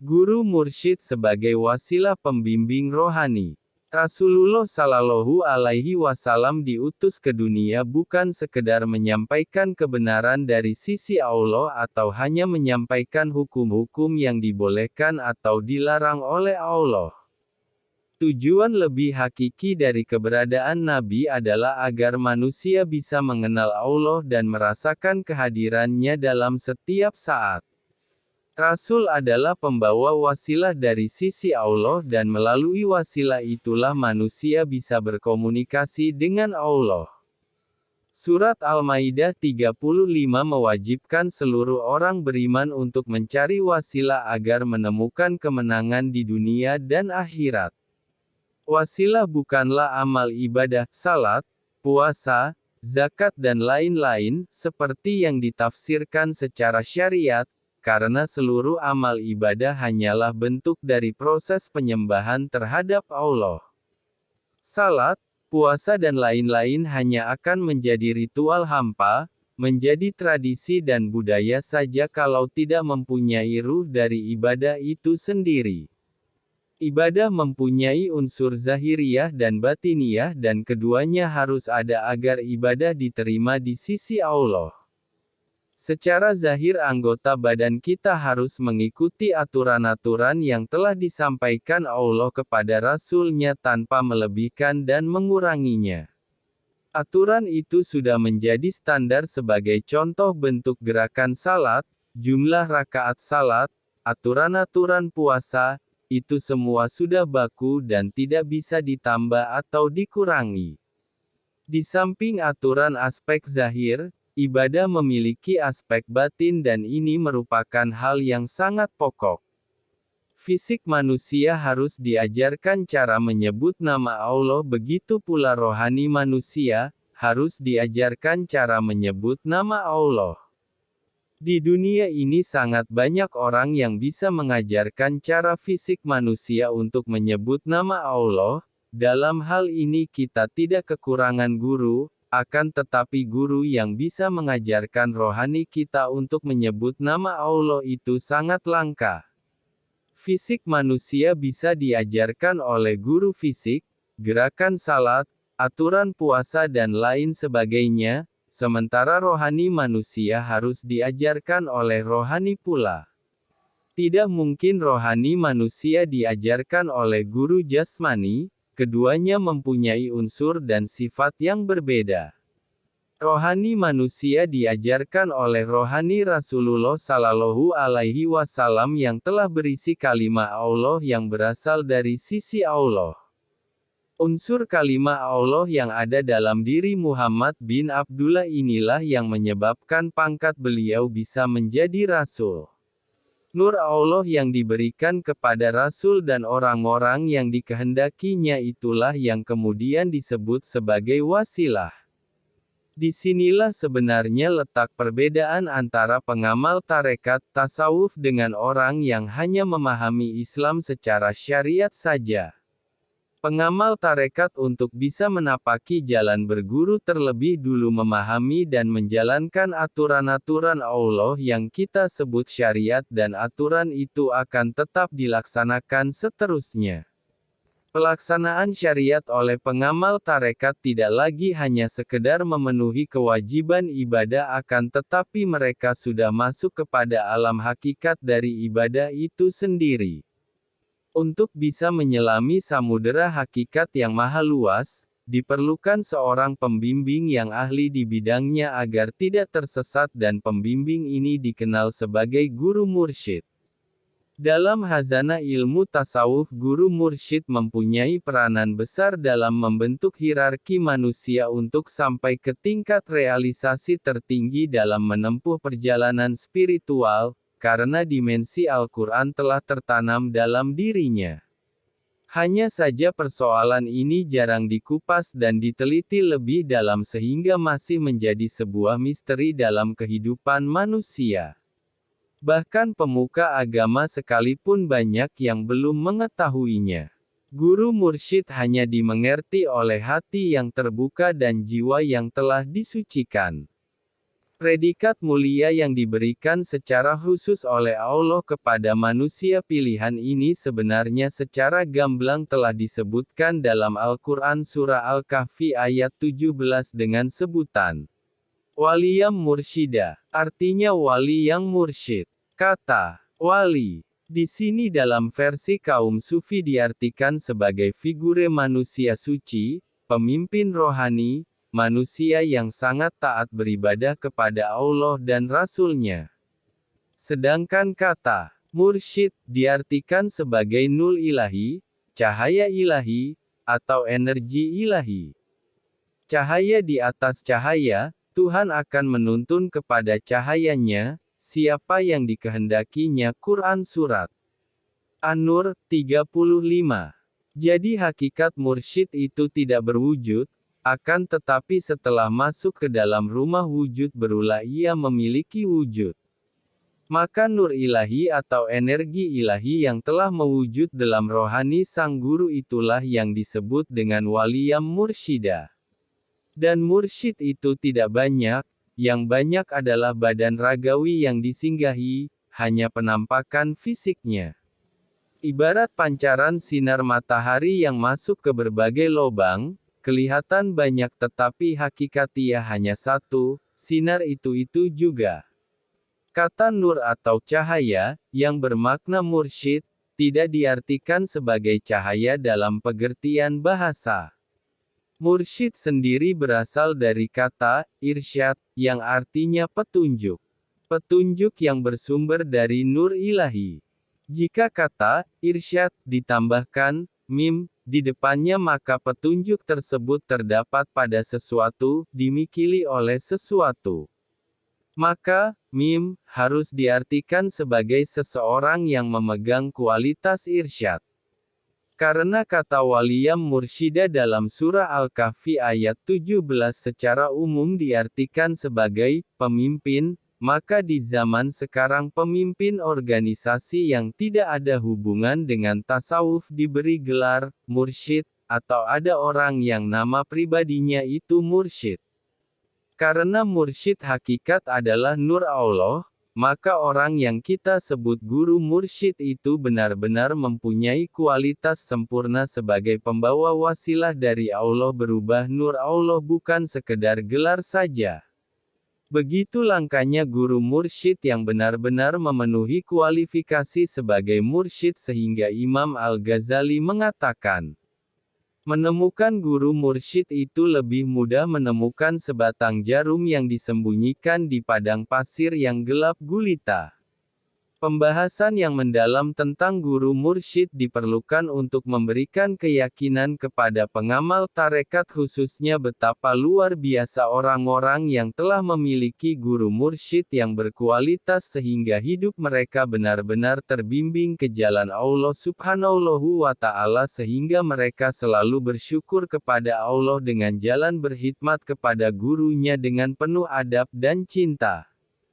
Guru mursyid sebagai wasilah pembimbing rohani. Rasulullah Shallallahu Alaihi Wasallam diutus ke dunia bukan sekedar menyampaikan kebenaran dari sisi Allah atau hanya menyampaikan hukum-hukum yang dibolehkan atau dilarang oleh Allah. Tujuan lebih hakiki dari keberadaan Nabi adalah agar manusia bisa mengenal Allah dan merasakan kehadirannya dalam setiap saat. Rasul adalah pembawa wasilah dari sisi Allah dan melalui wasilah itulah manusia bisa berkomunikasi dengan Allah. Surat Al-Maidah 35 mewajibkan seluruh orang beriman untuk mencari wasilah agar menemukan kemenangan di dunia dan akhirat. Wasilah bukanlah amal ibadah, salat, puasa, zakat dan lain-lain, seperti yang ditafsirkan secara syariat, karena seluruh amal ibadah hanyalah bentuk dari proses penyembahan terhadap Allah. Salat, puasa dan lain-lain hanya akan menjadi ritual hampa, menjadi tradisi dan budaya saja kalau tidak mempunyai ruh dari ibadah itu sendiri. Ibadah mempunyai unsur zahiriyah dan batiniyah dan keduanya harus ada agar ibadah diterima di sisi Allah. Secara zahir anggota badan kita harus mengikuti aturan-aturan yang telah disampaikan Allah kepada Rasul-Nya tanpa melebihkan dan menguranginya. Aturan itu sudah menjadi standar sebagai contoh bentuk gerakan salat, jumlah rakaat salat, aturan-aturan puasa, itu semua sudah baku dan tidak bisa ditambah atau dikurangi. Di samping aturan aspek zahir, ibadah memiliki aspek batin dan ini merupakan hal yang sangat pokok. Fisik manusia harus diajarkan cara menyebut nama Allah, begitu pula rohani manusia, harus diajarkan cara menyebut nama Allah. Di dunia ini sangat banyak orang yang bisa mengajarkan cara fisik manusia untuk menyebut nama Allah, dalam hal ini kita tidak kekurangan guru, akan tetapi guru yang bisa mengajarkan rohani kita untuk menyebut nama Allah itu sangat langka. Fisik manusia bisa diajarkan oleh guru fisik, gerakan salat, aturan puasa dan lain sebagainya, sementara rohani manusia harus diajarkan oleh rohani pula. Tidak mungkin rohani manusia diajarkan oleh guru jasmani, keduanya mempunyai unsur dan sifat yang berbeda. Rohani manusia diajarkan oleh rohani Rasulullah Shallallahu Alaihi Wasallam yang telah berisi kalimah Allah yang berasal dari sisi Allah. Unsur kalimah Allah yang ada dalam diri Muhammad bin Abdullah inilah yang menyebabkan pangkat beliau bisa menjadi Rasul. Nur Allah yang diberikan kepada Rasul dan orang-orang yang dikehendakinya itulah yang kemudian disebut sebagai wasilah. Disinilah sebenarnya letak perbedaan antara pengamal tarekat tasawuf dengan orang yang hanya memahami Islam secara syariat saja. Pengamal tarekat untuk bisa menapaki jalan berguru terlebih dulu memahami dan menjalankan aturan-aturan Allah yang kita sebut syariat dan aturan itu akan tetap dilaksanakan seterusnya. Pelaksanaan syariat oleh pengamal tarekat tidak lagi hanya sekedar memenuhi kewajiban ibadah akan tetapi mereka sudah masuk kepada alam hakikat dari ibadah itu sendiri. Untuk bisa menyelami samudera hakikat yang maha luas, diperlukan seorang pembimbing yang ahli di bidangnya agar tidak tersesat dan pembimbing ini dikenal sebagai guru mursyid. Dalam hazanah ilmu tasawuf guru mursyid mempunyai peranan besar dalam membentuk hierarki manusia untuk sampai ke tingkat realisasi tertinggi dalam menempuh perjalanan spiritual, karena dimensi Al-Quran telah tertanam dalam dirinya. Hanya saja persoalan ini jarang dikupas dan diteliti lebih dalam sehingga masih menjadi sebuah misteri dalam kehidupan manusia. Bahkan pemuka agama sekalipun banyak yang belum mengetahuinya. Guru mursyid hanya dimengerti oleh hati yang terbuka dan jiwa yang telah disucikan. Predikat mulia yang diberikan secara khusus oleh Allah kepada manusia pilihan ini sebenarnya secara gamblang telah disebutkan dalam Al-Quran Surah Al-Kahfi ayat 17 dengan sebutan Waliyam Mursyida, artinya wali yang mursyid. Kata wali di sini dalam versi kaum sufi diartikan sebagai figure manusia suci, pemimpin rohani, manusia yang sangat taat beribadah kepada Allah dan Rasul-Nya. Sedangkan kata mursyid diartikan sebagai nur ilahi, cahaya ilahi, atau energi ilahi. Cahaya di atas cahaya, Tuhan akan menuntun kepada cahayanya, siapa yang dikehendakinya. Quran Surat An-Nur 35. Jadi hakikat mursyid itu tidak berwujud, akan tetapi setelah masuk ke dalam rumah wujud berulah ia memiliki wujud. Maka nur ilahi atau energi ilahi yang telah mewujud dalam rohani sang guru itulah yang disebut dengan waliyam mursyida. Dan mursyid itu tidak banyak, yang banyak adalah badan ragawi yang disinggahi, hanya penampakan fisiknya. Ibarat pancaran sinar matahari yang masuk ke berbagai lubang, kelihatan banyak tetapi hakikatnya hanya satu, sinar itu juga. Kata nur atau cahaya, yang bermakna mursyid, tidak diartikan sebagai cahaya dalam pengertian bahasa. Mursyid sendiri berasal dari kata irsyad, yang artinya petunjuk. Petunjuk yang bersumber dari nur ilahi. Jika kata irsyad ditambahkan mim di depannya maka petunjuk tersebut terdapat pada sesuatu, dimiliki oleh sesuatu. Maka, mim, harus diartikan sebagai seseorang yang memegang kualitas irsyad. Karena kata waliyam mursyida dalam surah Al-Kahfi ayat 17 secara umum diartikan sebagai pemimpin, maka di zaman sekarang pemimpin organisasi yang tidak ada hubungan dengan tasawuf diberi gelar mursyid, atau ada orang yang nama pribadinya itu mursyid. Karena mursyid hakikat adalah nur Allah, maka orang yang kita sebut guru mursyid itu benar-benar mempunyai kualitas sempurna sebagai pembawa wasilah dari Allah berubah nur Allah bukan sekedar gelar saja. Begitu langkahnya guru mursyid yang benar-benar memenuhi kualifikasi sebagai mursyid sehingga Imam Al-Ghazali mengatakan, menemukan guru mursyid itu lebih mudah menemukan sebatang jarum yang disembunyikan di padang pasir yang gelap gulita. Pembahasan yang mendalam tentang guru mursyid diperlukan untuk memberikan keyakinan kepada pengamal tarekat khususnya betapa luar biasa orang-orang yang telah memiliki guru mursyid yang berkualitas sehingga hidup mereka benar-benar terbimbing ke jalan Allah Subhanahu wa Ta'ala sehingga mereka selalu bersyukur kepada Allah dengan jalan berkhidmat kepada gurunya dengan penuh adab dan cinta.